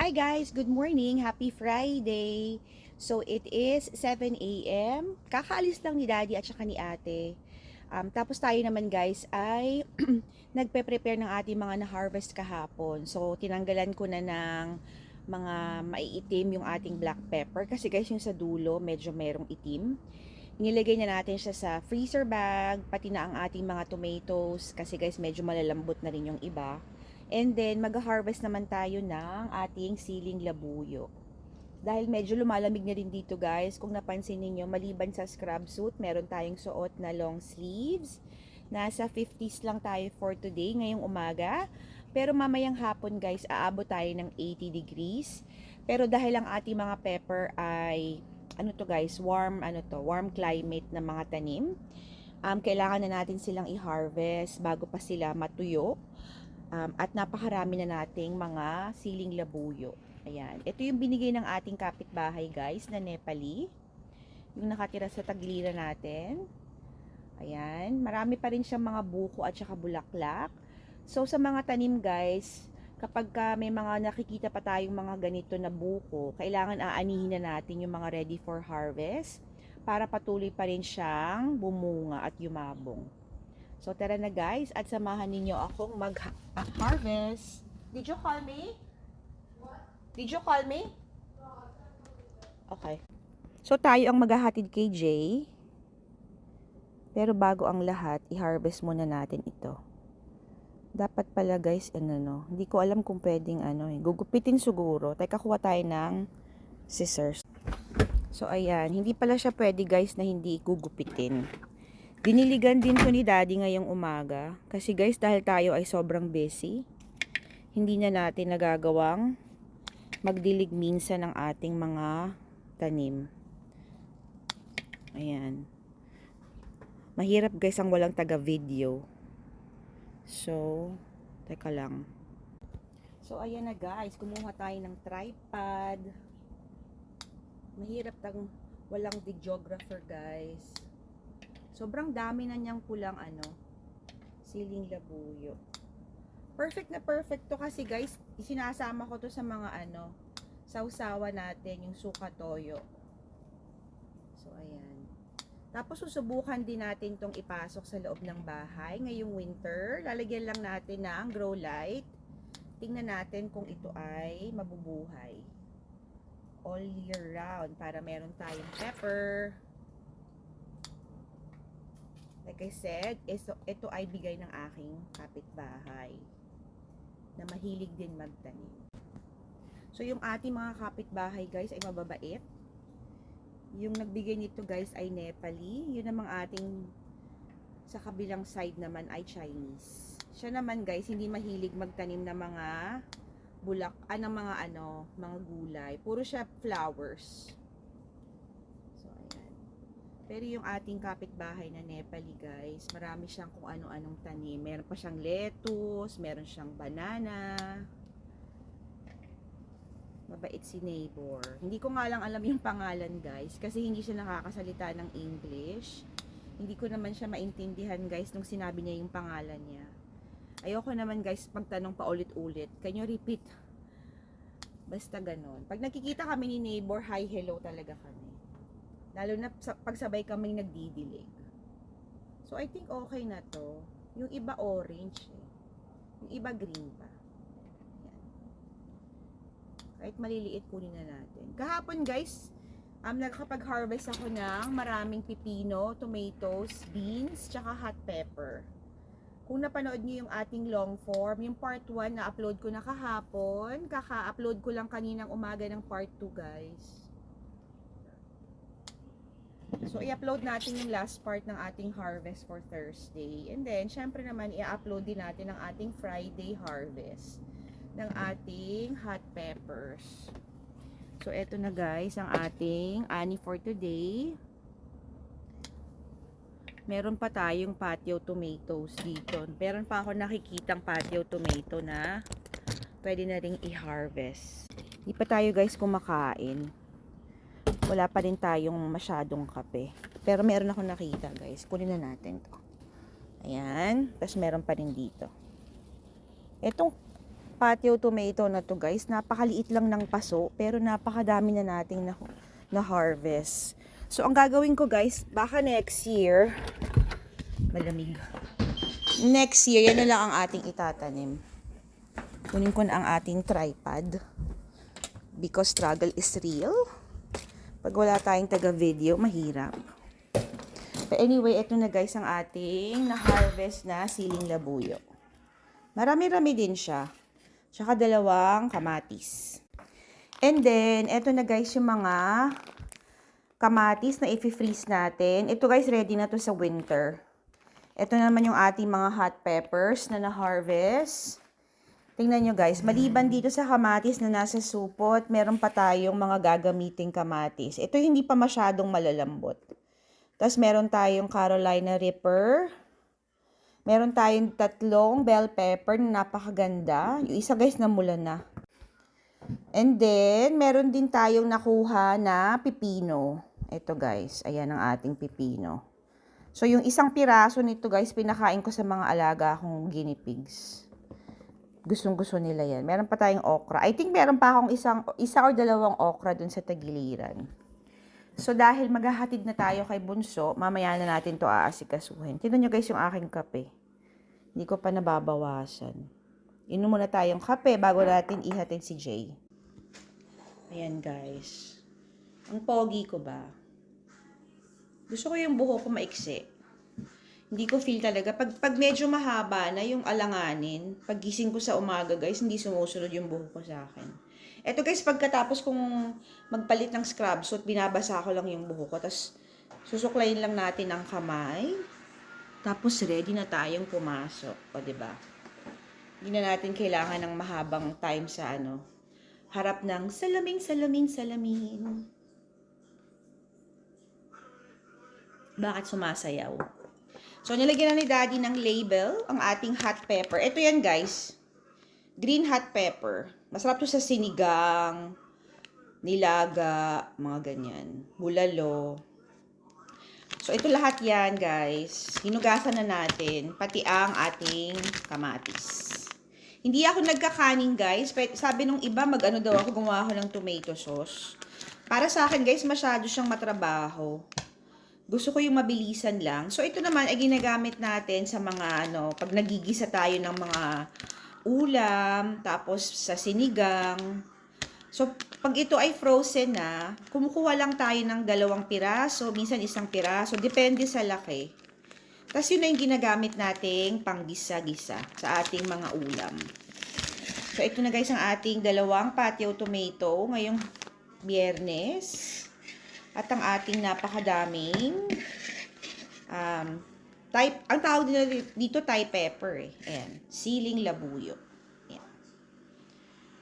Hi guys, good morning. Happy Friday. So it is 7 a.m. Kakaalis lang ni Daddy at saka ni Ate. Tapos tayo naman guys ay nagpe-prepare ng ating mga na-harvest kahapon. So tinanggalan ko na ng mga maiitim yung ating black pepper kasi guys yung sa dulo medyo merong itim. Nilagay na natin siya sa freezer bag, pati na ang ating mga tomatoes kasi guys medyo malalambot na rin yung iba. And then, mag-harvest naman tayo ng ating siling labuyo. Dahil medyo lumalamig na rin dito guys, kung napansin niyo maliban sa scrub suit, meron tayong suot na long sleeves. Nasa 50s lang tayo for today, ngayong umaga. Pero mamayang hapon guys, aabot tayo ng 80 degrees. Pero dahil ang ating mga pepper ay, warm climate na mga tanim. Kailangan na natin silang i-harvest bago pa sila matuyo. At napakarami na nating mga siling labuyo. Ayan. Ito yung binigay ng ating kapitbahay guys na Nepali. Yung nakatira sa tagliran natin. Ayan. Marami pa rin siyang mga buko at saka bulaklak. So sa mga tanim guys, kapag may mga nakikita pa tayong mga ganito na buko, kailangan aanihin na natin yung mga ready for harvest para patuloy pa rin siyang bumunga at yumabong. So tara na guys at samahan ninyo akong mag-harvest. Did you call me? What? Did you call me? Okay. So tayo ang maghahatid kay Jay. Pero bago ang lahat, i-harvest muna natin ito. Dapat pala guys, hindi ko alam kung pwedeng gugupitin siguro. Teka, kuha tayo ng scissors. So ayan, hindi pala siya pwede guys na hindi gugupitin. Diniligan din ko ni Daddy ngayong umaga. Kasi guys, dahil tayo ay sobrang busy, hindi na natin nagagawang magdilig minsan ng ating mga tanim. Ayan. Mahirap guys ang walang taga-video. So, teka lang. So, ayan na guys. Kumuha tayo ng tripod. Mahirap walang videographer guys. Sobrang dami na niyang pulang siling labuyo. Perfect na perfect to kasi guys, isinasama ko to sa mga sausawa natin, yung suka toyo. So ayan. Tapos susubukan din natin tong ipasok sa loob ng bahay ngayong winter. Lalagyan lang natin ng grow light. Tingnan natin kung ito ay mabubuhay all year round para meron tayong pepper. Like I said, ito ay bigay ng aking kapitbahay na mahilig din magtanim. So, yung ating mga kapitbahay guys ay mababait. Yung nagbigay nito guys ay Nepali. Yun namang ating sa kabilang side naman ay Chinese. Siya naman guys, hindi mahilig magtanim ng mga mga gulay. Puro siya flowers. Pero yung ating kapitbahay na Nepali guys, marami siyang kung ano-anong tanim. Meron pa siyang lettuce, meron siyang banana. Mabait si neighbor. Hindi ko nga lang alam yung pangalan guys, kasi hindi siya nakakasalita ng English. Hindi ko naman siya maintindihan guys nung sinabi niya yung pangalan niya. Ayoko naman guys pagtanong pa ulit-ulit. Can you repeat? Basta ganon. Pag nakikita kami ni neighbor, hi, hello talaga kami. Lalo na pagsabay kaming nagdidilig. So, I think okay na to. Yung iba orange Yung iba green pa. Yan. Kahit maliliit kunin na natin. Kahapon guys, nakakapag-harvest ako ng maraming pipino, tomatoes, beans, tsaka hot pepper. Kung napanood niyo yung ating long form, yung part 1 na upload ko na kahapon, kaka-upload ko lang kaninang umaga ng part 2 guys. So, i-upload natin yung last part ng ating harvest for Thursday. And then, syempre naman, i-upload din natin ang ating Friday harvest ng ating hot peppers. So, eto na guys, ang ating ani for today. Meron pa tayong patio tomatoes dito. Meron pa ako nakikitang patio tomato na pwede na ring i-harvest. Hindi pa tayo guys kumakain. Wala pa rin tayong masyadong kape. Pero meron ako nakita guys. Kunin na natin to. Ayan. Tapos meron pa rin dito. Etong patio tomato na to guys, napakaliit lang ng paso, pero napakadami na nating na harvest. So ang gagawin ko guys, baka next year, malamig. Next year, yan na lang ang ating itatanim. Kunin ko na ang ating tripod. Because struggle is real. Pag wala tayong taga-video, mahirap. But anyway, ito na guys ang ating na-harvest na siling labuyo. Marami-rami din siya. Tsaka 2 kamatis. And then, ito na guys yung mga kamatis na i-freeze natin. Ito guys, ready na to sa winter. Ito naman yung ating mga hot peppers na na-harvest. Tingnan nyo guys, maliban dito sa kamatis na nasa supot, meron pa tayong mga gagamiting kamatis. Ito hindi pa masyadong malalambot. Tapos meron tayong Carolina Reaper. Meron tayong 3 bell pepper na napakaganda. Yung isa guys namula na. And then, meron din tayong nakuha na pipino. Ito guys, ayan ang ating pipino. So yung isang piraso nito guys, pinakain ko sa mga alaga kong guinea pigs. Gustong-gusto nila yan. Meron pa tayong okra. I think meron pa akong isa or 2 okra dun sa tagiliran. So, dahil maghahatid na tayo kay Bunso, mamaya na natin to aasikasuhin. Tignan nyo guys yung aking kape. Hindi ko pa nababawasan. Inom muna tayong kape bago natin ihatid si Jay. Ayan guys. Ang pogi ko ba? Gusto ko yung buhok ko maiksi. Hindi ko feel talaga. Pag medyo mahaba na yung alanganin, pag gising ko sa umaga guys, hindi sumusunod yung buhok ko sa akin. Eto guys, pagkatapos kong magpalit ng scrub suit, binabasa ko lang yung buhok ko. Tapos, susuklayin lang natin ang kamay. Tapos, ready na tayong pumasok. O, diba? Hindi na natin kailangan ng mahabang time sa harap ng salamin. Bakit sumasayaw? So, nilagyan na ni Daddy ng label ang ating hot pepper. Ito yan guys. Green hot pepper. Masarap to sa sinigang, nilaga, mga ganyan. Bulalo. So, ito lahat yan, guys. Hinugasan na natin, pati ang ating kamatis. Hindi ako nagkakaning, guys. Sabi nung iba, mag-ano daw ako, gumawa ako ng tomato sauce. Para sa akin, guys, masyado siyang matrabaho. Gusto ko yung mabilisan lang. So, ito naman ay ginagamit natin sa mga, pag nagigisa tayo ng mga ulam, tapos sa sinigang. So, pag ito ay frozen na, kumukuha lang tayo ng 2 piraso, minsan 1 piraso, depende sa laki. Tapos yun na yung ginagamit nating panggisa-gisa sa ating mga ulam. So, ito na guys ang ating 2 patio tomato ngayong Biyernes. At ang ating napakadaming ang tawag dito Thai pepper Ayan, siling labuyo. Ayan.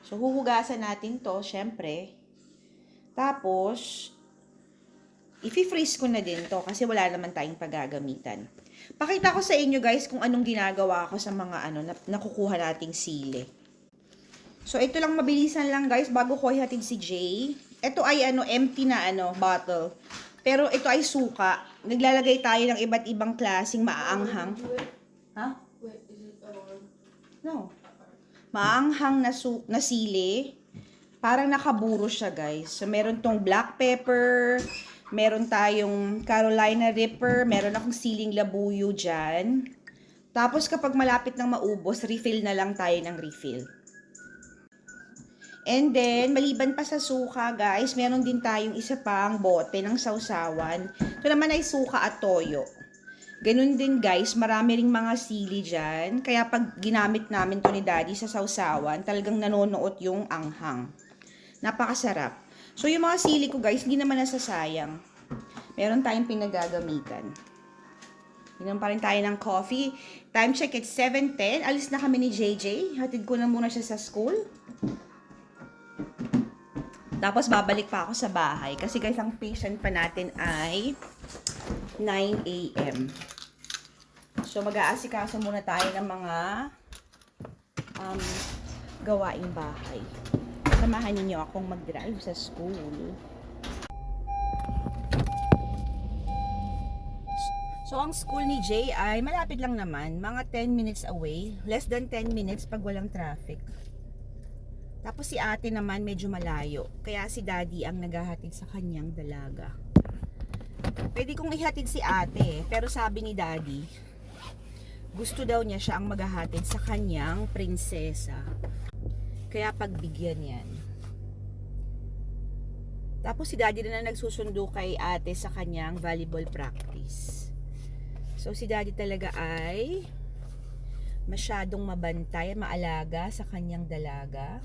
So, huhugasan natin to, syempre. Tapos, i-freeze ko na din to kasi wala naman tayong paggagamitan. Pakita ko sa inyo guys kung anong ginagawa ko sa mga nakukuha nating sili. So, ito lang mabilisan lang guys bago ko ihatid si Jay. Ito ay empty na bottle. Pero ito ay suka. Naglalagay tayo ng iba't ibang klaseng maaanghang. Ha? Wait, is it No. Maanghang na sili. Parang nakaburo siya, guys. So, meron tong black pepper. Meron tayong Carolina Reaper. Meron akong siling labuyo dyan. Tapos, kapag malapit nang maubos, refill na lang tayo ng refill. And then, maliban pa sa suka, guys, meron din tayong isa pang bote ng sausawan. Ito naman ay suka at toyo. Ganun din, guys, marami ring mga sili dyan. Kaya pag ginamit namin to ni Daddy sa sausawan, talagang nanonood yung anghang. Napakasarap. So, yung mga sili ko, guys, hindi naman nasasayang. Meron tayong pinagagamitan. Inom pa rin tayo ng coffee. Time check, it's 7:10. Alis na kami ni JJ. Hatid ko na muna siya sa school. Tapos, babalik pa ako sa bahay. Kasi, guys, ang patient pa natin ay 9 a.m. So, mag-aasikaso muna tayo ng mga gawaing bahay. Samahan ninyo akong mag-drive sa school. So, ang school ni Jay ay malapit lang naman. Mga 10 minutes away. Less than 10 minutes pag walang traffic. Tapos si ate naman medyo malayo. Kaya si daddy ang naghahatid sa kanyang dalaga. Pwede kong ihatid si ate. Pero sabi ni daddy, gusto daw niya siya ang maghahatid sa kanyang prinsesa. Kaya pagbigyan yan. Tapos si daddy na nagsusundo kay ate sa kanyang volleyball practice. So si daddy talaga ay masyadong mabantay, maalaga sa kanyang dalaga.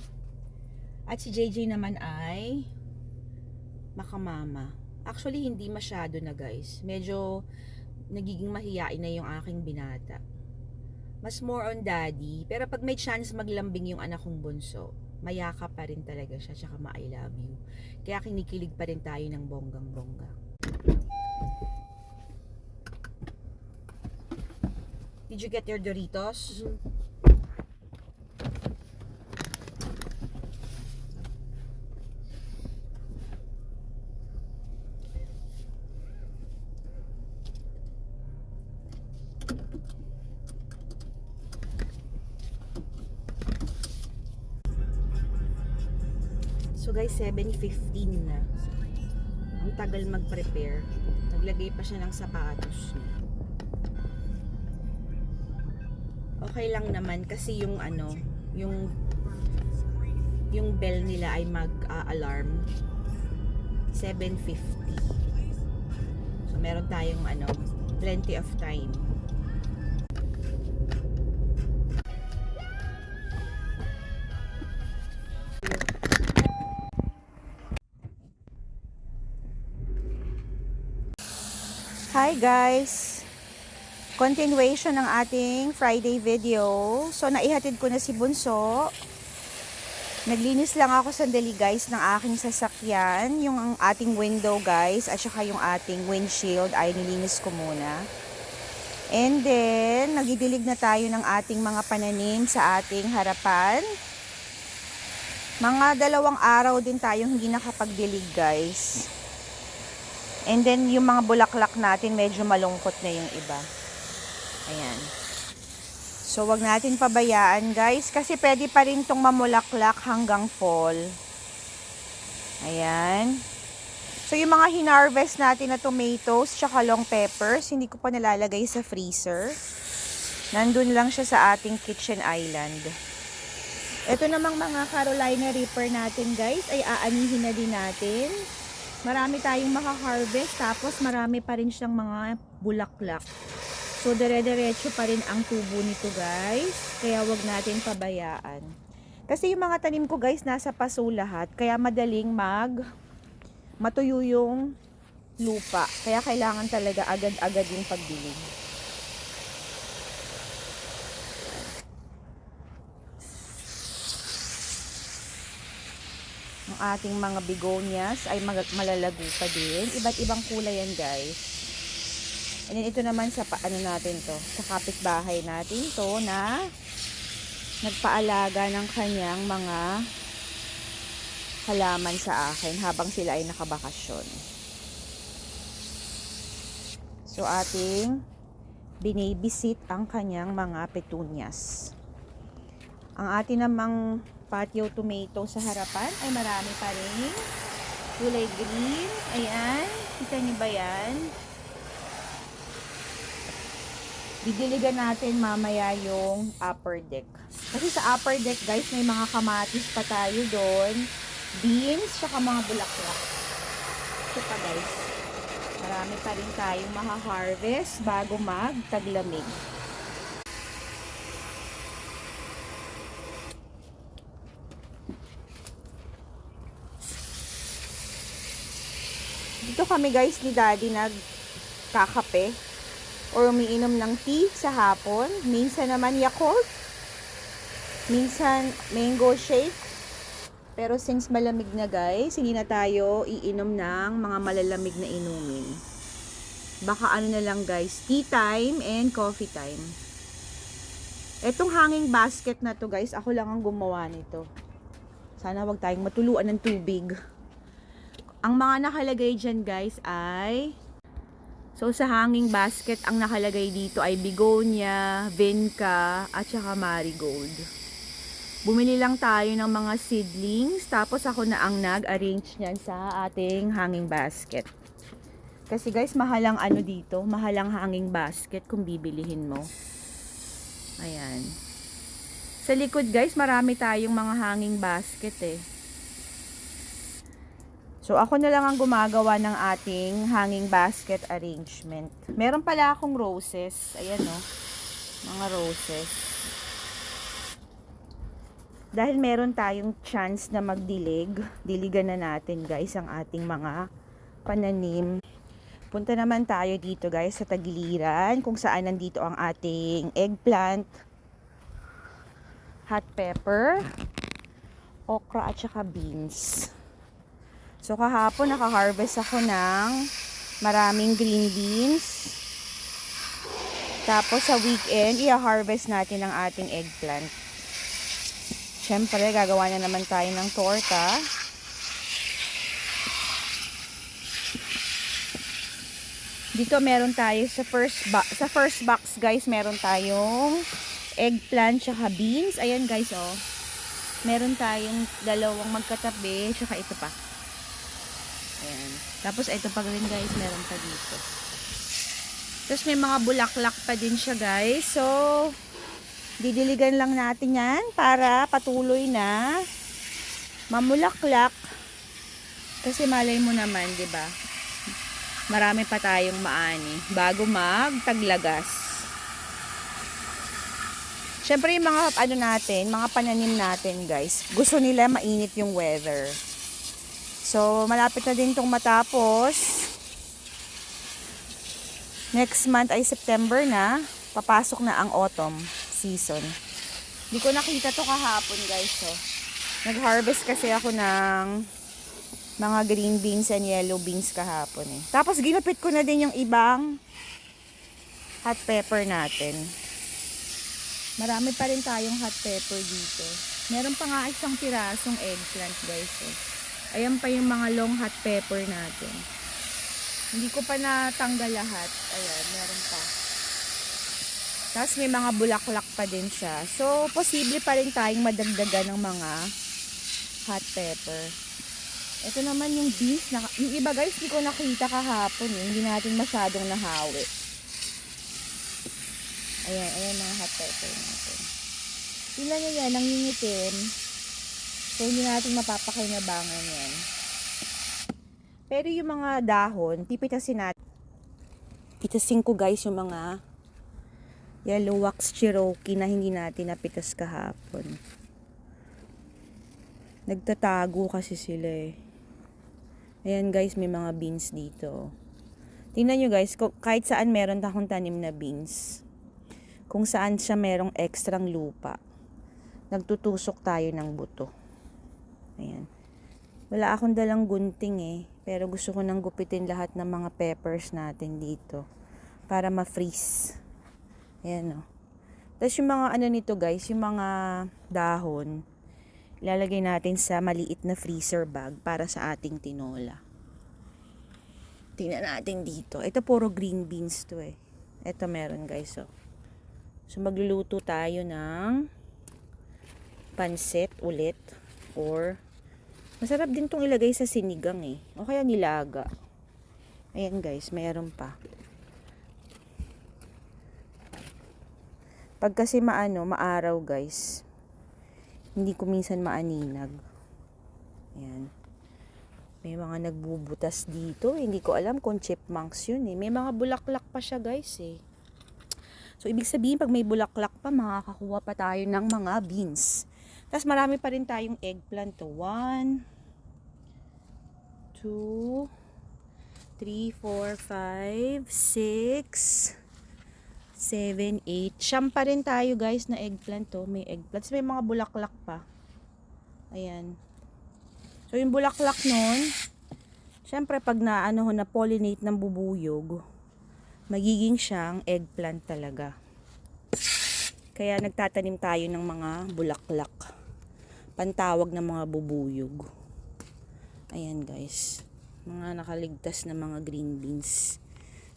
At si JJ naman ay makamama. Actually hindi masyado na guys. Medyo nagiging mahiyain na yung aking binata. Mas more on daddy. Pero pag may chance maglambing yung anak kong bunso, mayaka pa rin talaga siya, tsaka ma-I love you. Kaya kinikilig pa rin tayo ng bonggang-bongga. Did you get your Doritos? So guys, 7:15 na. Ang tagal mag-prepare. Naglagay pa siya ng sapatos. Okay lang naman kasi yung ano, yung bell nila ay mag-alarm 7:50. So meron tayong ano, plenty of time. Hi guys! Continuation ng ating Friday video. So naihatid ko na si Bunso. Naglinis lang ako sandali guys ng aking sasakyan. Yung ang ating window guys at saka yung ating windshield ay nilinis ko muna. And then nagidilig na tayo ng ating mga pananim sa ating harapan. Mga 2 araw din tayong hindi nakapagdilig guys. And then, yung mga bulaklak natin, medyo malungkot na yung iba. Ayan. So, wag natin pabayaan, guys. Kasi pwede pa rin itong mamulaklak hanggang fall. Ayan. So, yung mga hinarvest natin na tomatoes, tsaka long peppers, hindi ko pa nalalagay sa freezer. Nandun lang siya sa ating kitchen island. Ito namang mga Carolina Reaper natin, guys, ay aanihin na din natin. Marami tayong maka-harvest, tapos marami pa rin siyang mga bulaklak. So, dire-diretso pa rin ang tubo nito guys. Kaya wag natin pabayaan. Kasi yung mga tanim ko guys, nasa paso lahat. Kaya madaling matuyo yung lupa. Kaya kailangan talaga agad-agad yung pagdilig. Ang ating mga begonias ay malalago pa din. Iba't ibang kulay yan guys. And then ito naman sa ano natin to, sa kapitbahay natin to na nagpaalaga ng kanyang mga halaman sa akin habang sila ay nakabakasyon. So ating binibisit ang kanyang mga petunias. Ang ating namang patio tomato sa harapan ay marami pa rin kulay green. Ayan, kita niyo ba yan? Didiligan natin mamaya yung upper deck. Kasi sa upper deck guys, may mga kamatis pa tayo doon, beans, saka mga bulaklak. Ito pa guys, marami pa rin tayong maka-harvest bago mag-taglamig. Dito kami guys ni Daddy nagkakape or umiinom ng tea sa hapon. Minsan naman Yakult, minsan mango shake. Pero since malamig na guys, hindi na tayo iinom ng mga malalamig na inumin. Baka ano na lang guys, tea time and coffee time. Etong hanging basket na to guys, ako lang ang gumawa nito. Sana wag tayong matuluan ng tubig. Ang mga nakalagay dyan guys ay, so sa hanging basket ang nakalagay dito ay begonia, vinca, at saka marigold. Bumili lang tayo ng mga seedlings, tapos ako na ang nag-arrange niyan sa ating hanging basket. Kasi guys, mahal ang ano dito, mahal ang hanging basket kung bibilihin mo. Ayan. Sa likod guys, marami tayong mga hanging basket eh. So ako na lang ang gumagawa ng ating hanging basket arrangement. Meron pala akong roses. Ayan oh, mga roses. Dahil meron tayong chance na magdilig, diligan na natin guys ang ating mga pananim. Punta naman tayo dito guys sa tagiliran kung saan nandito ang ating eggplant, hot pepper, okra at saka beans. So kahapon naka-harvest ako ng maraming green beans. Tapos sa weekend, i-harvest natin ang ating eggplant. Siyempre, gagawa na naman tayo ng torta. Dito meron tayo sa first box guys, meron tayong eggplant tsaka beans. Ayan guys oh. Meron tayong dalawang magkatabi tsaka ito pa. Ayan. Tapos ito pa rin guys, meron pa dito. Tapos may mga bulaklak pa din siya guys. So didiligan lang natin yan para patuloy na mamulaklak. Kasi malay mo naman, 'di ba? Marami pa tayong maani bago magtaglagas. Syempre yung mga ano natin, mga pananim natin, guys. Gusto nila mainit yung weather. So, malapit na din tong matapos. Next month ay September na. Papasok na ang autumn season. Hindi ko nakita to kahapon guys. So, nag-harvest kasi ako ng mga green beans and yellow beans kahapon eh. Tapos ginupit ko na din yung ibang hot pepper natin. Marami pa rin tayong hot pepper dito. Meron pa nga isang pirasong eggplant guys. Eh. Ayan pa yung mga long hot pepper natin. Hindi ko pa natanggal lahat. Ayan, meron pa. Tapos may mga bulaklak pa din siya. So, posible pa rin tayong madagdagan ng mga hot pepper. Ito naman yung beans. Yung iba guys, hindi ko nakita kahapon eh. Hindi natin masyadong nahawi. Ayan mga hot pepper natin. Tingnan nyo yan, nangingitim. So, hindi natin mapapakinabangan yan. Pero yung mga dahon, pipitasin natin. Pitasin ko guys yung mga yellow wax Cherokee na hindi natin napitas kahapon. Nagtatago kasi sila eh. Ayan guys, may mga beans dito. Tingnan nyo guys, kahit saan meron akong tanim na beans. Kung saan siya merong ekstrang lupa. Nagtutusok tayo ng buto. Ayan. Wala akong dalang gunting eh. Pero gusto ko nang gupitin lahat ng mga peppers natin dito. Para ma-freeze. Ayan o. Tapos yung mga ano nito guys, yung mga dahon, ilalagay natin sa maliit na freezer bag para sa ating tinola. Tingnan natin dito. Ito puro green beans to eh. Ito meron guys oh. So magluluto tayo ng pansit ulit. Or masarap din tong ilagay sa sinigang eh. O kaya nilaga. Ayan guys, meron pa. Pag kasi maaraw guys, hindi ko minsan maaninag. Ayan. May mga nagbubutas dito. Hindi ko alam kung chipmunks yun eh. May mga bulaklak pa siya guys eh. So, ibig sabihin, pag may bulaklak pa, makakakuha pa tayo ng mga beans. Tapos, marami pa rin tayong eggplant to. 1, 2, 3, 4, 5, 6, 7, 8. Siyam pa rin tayo guys na eggplant to. May eggplants. May mga bulaklak pa. Ayan. So yung bulaklak nun, syempre pag na-pollinate ng bubuyog, magiging siyang eggplant talaga. Kaya nagtatanim tayo ng mga bulaklak. Pantawag ng mga bubuyog. Ayan guys. Mga nakaligtas na mga green beans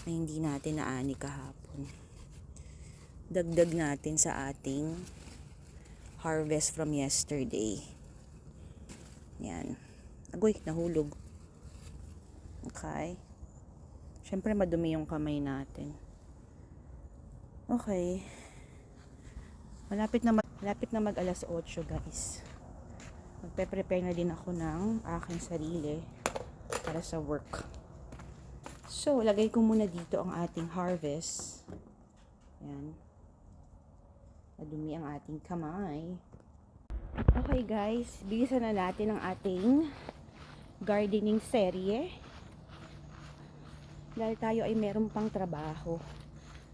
na hindi natin naani kahapon. Dagdag natin sa ating harvest from yesterday. Yan. Agoy, nahulog. Okay. Siyempre madumi yung kamay natin. Okay. Malapit na mag alas 8 guys. Magpe-prepare na din ako ng aking sarili para sa work. So, lagay ko muna dito ang ating harvest. Yan. Madumi ang ating kamay. Okay guys, bilisan na natin ang ating gardening serye. Dahil tayo ay meron pang trabaho.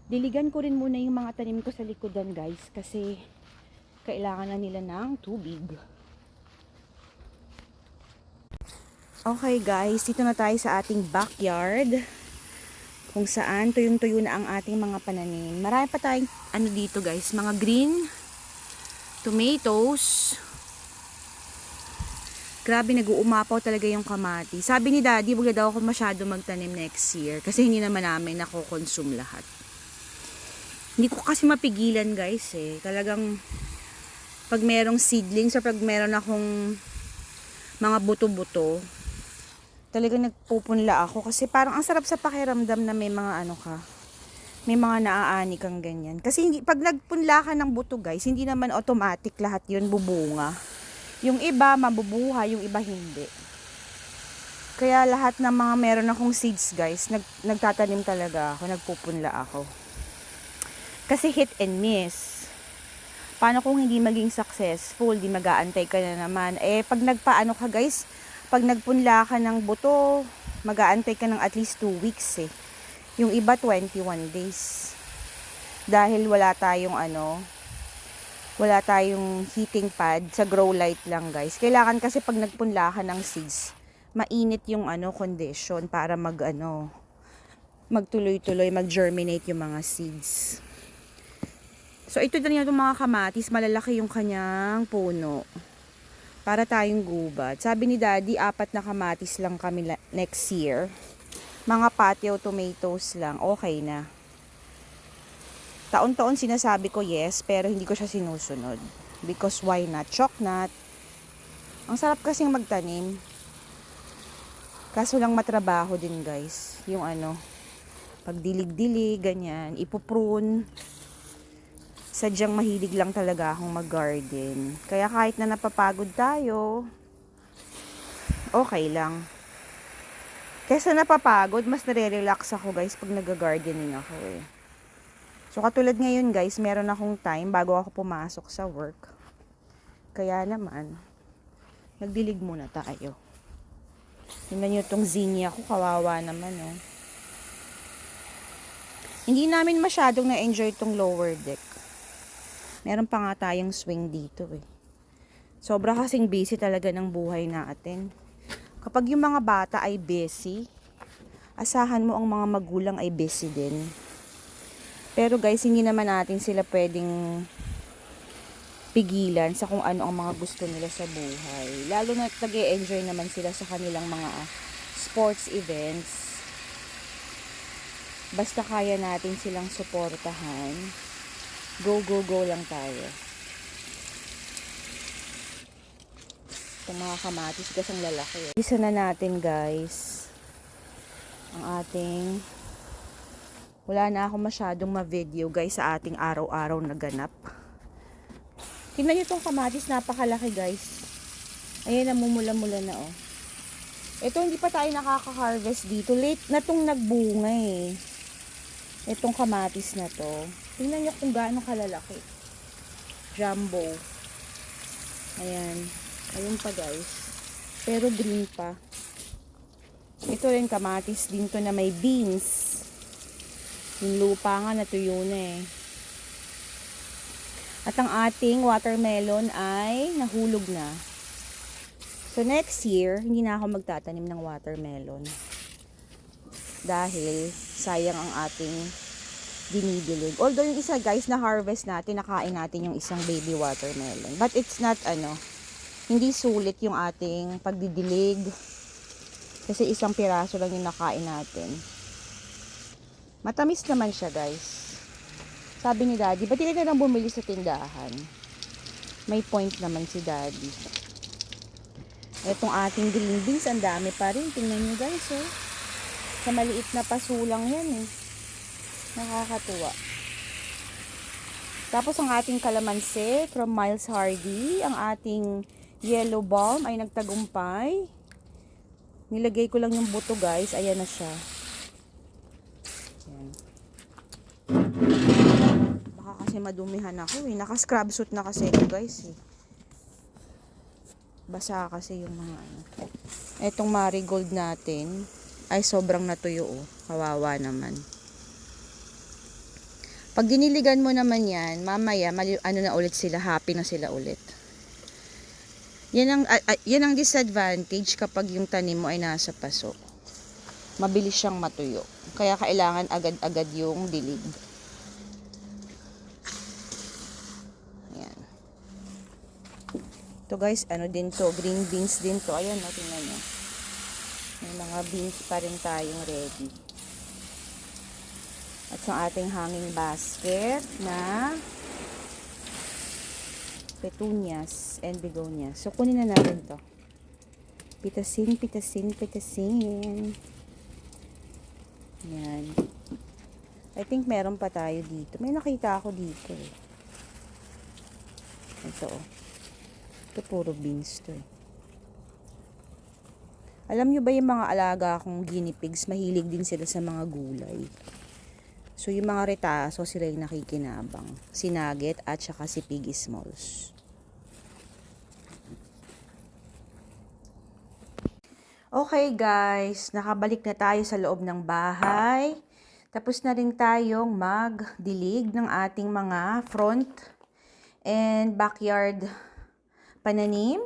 Diligan ko rin muna yung mga tanim ko sa likodan guys, kasi kailangan na nila ng tubig. Okay guys, dito na tayo sa ating backyard, kung saan tuyong-tuyo na ang ating mga pananim. Marami pa tayong dito guys, mga green tomatoes. Grabe, nag-uumapaw talaga yung kamatis. Sabi ni Daddy, wag na daw ako masyado magtanim next year kasi hindi naman namin nako-consume lahat. Hindi ko kasi mapigilan guys eh. Talagang pag merong seedlings or pag meron akong mga buto-buto, talagang nagpupunla ako kasi parang ang sarap sa pakiramdam na may mga may mga naaani kang ganyan. Kasi hindi, pag nagpunla ka ng buto guys, hindi naman automatic lahat yun bubunga. Yung iba mabubuhay, yung iba hindi. Kaya lahat ng mga meron akong seeds guys, nagtatanim talaga ako, nagpupunla ako. Kasi hit and miss. Paano kung hindi maging successful, di mag-aantay ka na naman. Eh pag nagpaano ka guys, pag nagpunla ka ng buto, mag-aantay ka ng at least 2 weeks eh. Yung iba 21 days. Dahil wala tayong heating pad, sa grow light lang guys. Kailangan kasi pag nagpunla ka ng seeds, mainit yung condition para magtuloy-tuloy, mag-germinate yung mga seeds. So ito din yung mga kamatis, malalaki yung kanyang puno. Para tayong gubat. Sabi ni Daddy, 4 na kamatis lang kami next year. Mga patio tomatoes lang, okay na. Taon-taon sinasabi ko yes, pero hindi ko siya sinusunod. Because why not? Choknut. Ang sarap kasing magtanim. Kaso lang matrabaho din guys. Yung pagdilig-dilig, ganyan. Ipuprune. Sadyang mahilig lang talaga akong mag-garden. Kaya kahit na napapagod tayo, okay lang. Kesa napapagod, mas nare-relax ako guys pag nag-gardening ako eh. So katulad ngayon guys, meron akong time bago ako pumasok sa work. Kaya naman, nagdilig muna tayo. Tingnan nyo itong zinnia ko, kawawa naman oh. Hindi namin masyadong na-enjoy itong lower deck. Meron pa nga tayong swing dito eh. Sobra kasing busy talaga ng buhay natin. Kapag yung mga bata ay busy, asahan mo ang mga magulang ay busy din. Pero guys, hindi naman natin sila pwedeng pigilan sa kung ano ang mga gusto nila sa buhay. Lalo na nag-e-enjoy naman sila sa kanilang mga sports events. Basta kaya natin silang suportahan, go, go, go lang tayo. Itong mga kamatis kasi ang lalaki. Isa na natin guys ang ating, wala na ako masyadong ma-video guys sa ating araw-araw na ganap. Tingnan nyo itong kamatis, napakalaki guys. Ayan, namumula-mula na oh. Ito hindi pa tayo nakaka-harvest dito. Late na itong nagbunga eh. Itong kamatis na to. Tingnan nyo kung gaano kalalaki. Jumbo. Ayan. Ayun pa guys. Pero green pa. Ito rin kamatis din to na may beans. Yung lupa nga natuyo na eh. At ang ating watermelon ay nahulog na. So next year, hindi na ako magtatanim ng watermelon. Dahil sayang ang ating dinidilig. Although yung isa guys na harvest natin, nakain natin yung isang baby watermelon. But it's not hindi sulit yung ating pagdidilig. Kasi isang piraso lang yung nakain natin. Matamis naman siya guys. Sabi ni Daddy, ba't hindi na lang bumili sa tindahan? May point naman si Daddy. Itong ating green beans, ang dami pa rin. Tingnan nyo guys, oh. Sa maliit na pasulang yan, eh. Nakakatuwa. Tapos ang ating kalamansi from Miles Hardy, ang ating yellow balm ay nagtagumpay. Nilagay ko lang yung buto guys, ayan na siya. Ayan. Baka kasi madumihan ako eh. Naka-scrub suit na kasi ako guys eh. Basa kasi yung mga ano. Etong marigold natin ay sobrang natuyo oh. Kawawa naman. Pag diniligan mo naman yan, mamaya ano na ulit sila, happy na sila ulit. Yan ang disadvantage kapag yung tanim mo ay nasa paso. Mabilis siyang matuyo. Kaya kailangan agad-agad yung dilig. Ayan. Ito guys, ano din to, green beans din to. Ayan, tingnan nyo. May mga beans pa rin tayong ready. At sa ating hanging basket na petunias and begonias. So, kunin na natin to. Pitasin, pitasin, pitasin. Yan. I think meron pa tayo dito. May nakita ako dito eh. Ito oh. Ito puro beans to eh. Alam nyo ba yung mga alaga akong guinea pigs, mahilig din sila sa mga gulay. So, yung mga retaso, sila yung nakikinabang. Si Nugget at saka si Piggy Smalls. Okay guys, nakabalik na tayo sa loob ng bahay. Tapos na rin tayong magdilig ng ating mga front and backyard pananim.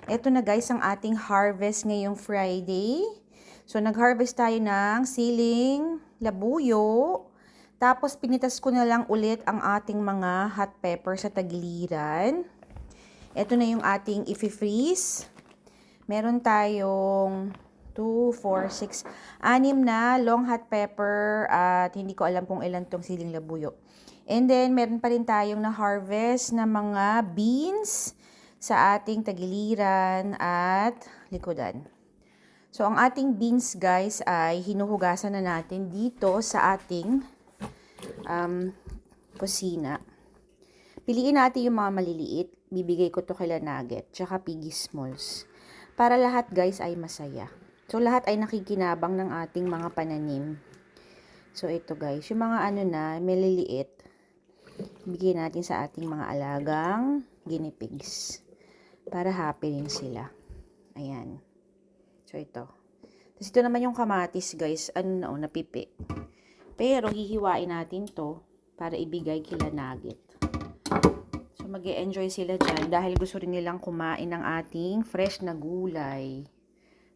Ito na guys ang ating harvest ngayong Friday. So, nag-harvest tayo ng siling labuyo. Tapos, pinitas ko na lang ulit ang ating mga hot pepper sa tagiliran. Ito na yung ating i-freeze. Meron tayong 2, 4, 6, 6 na long hot pepper at hindi ko alam kung ilan tong siling labuyo. And then, meron pa rin tayong na-harvest na mga beans sa ating tagiliran at likodan. So, ang ating beans guys ay hinuhugasan na natin dito sa ating kusina. Piliin natin yung mga maliliit. Bibigay ko to kila Nugget, tsaka Piggy Smalls. Para lahat guys ay masaya. So, lahat ay nakikinabang ng ating mga pananim. So, ito guys, yung mga ano na, maliliit, bigyan natin sa ating mga alagang guinea pigs. Para happy rin sila. Ayan. So, ito. Tapos, ito naman yung kamatis, guys. Ano na, napipi. Pero, hihiwain natin to para ibigay kila Nugget. So, mag-e-enjoy sila dyan dahil gusto rin nilang kumain ng ating fresh na gulay.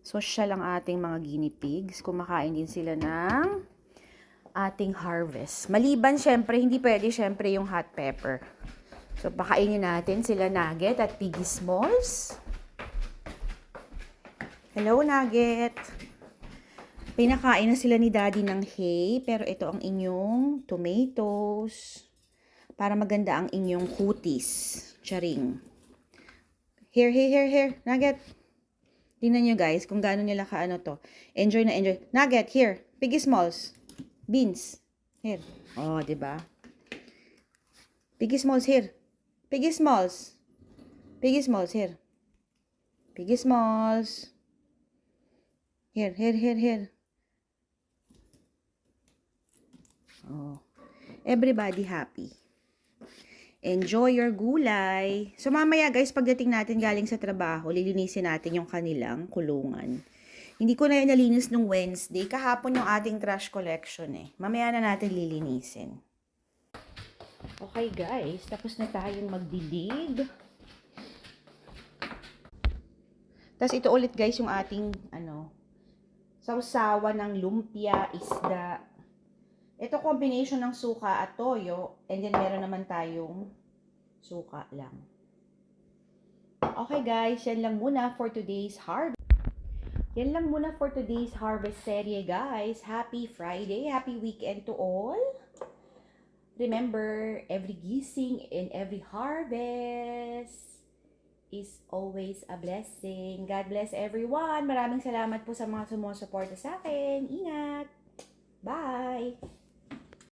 So, siya lang ating mga guinea pigs. Kumakain din sila ng ating harvest. Maliban, syempre, hindi pwede, syempre, yung hot pepper. So, pakainin natin sila Nugget at Piggy Smalls. Hello, Nugget. Pinakain na sila ni Daddy ng hay, pero ito ang inyong tomatoes. Para maganda ang inyong kutis. Charing. Here, Nugget. Tingnan nyo guys kung gaano nila kaano to. Enjoy na enjoy. Nugget, here. Piggy Smalls. Beans. Here. Oh, diba? Piggy Smalls, here. Piggy Smalls. Piggy Smalls, here. Piggy Smalls. Here. Oh. Everybody happy. Enjoy your gulay. So, mamaya guys, pagdating natin galing sa trabaho, lilinisin natin yung kanilang kulungan. Hindi ko na yun nalinis nung Wednesday. Kahapon yung ating trash collection eh. Mamaya na natin lilinisin. Okay guys, tapos na tayong magdilig. Tapos ito ulit guys yung ating sausawa ng lumpia, isda. Ito combination ng suka at toyo. And then meron naman tayong suka lang. Okay guys, yan lang muna for today's harvest. Yan lang muna for today's harvest serye guys. Happy Friday, happy weekend to all. remember, every gising and every harvest is always a blessing. God bless everyone. Maraming salamat po sa mga sumusuporta sa akin. Ingat! Bye!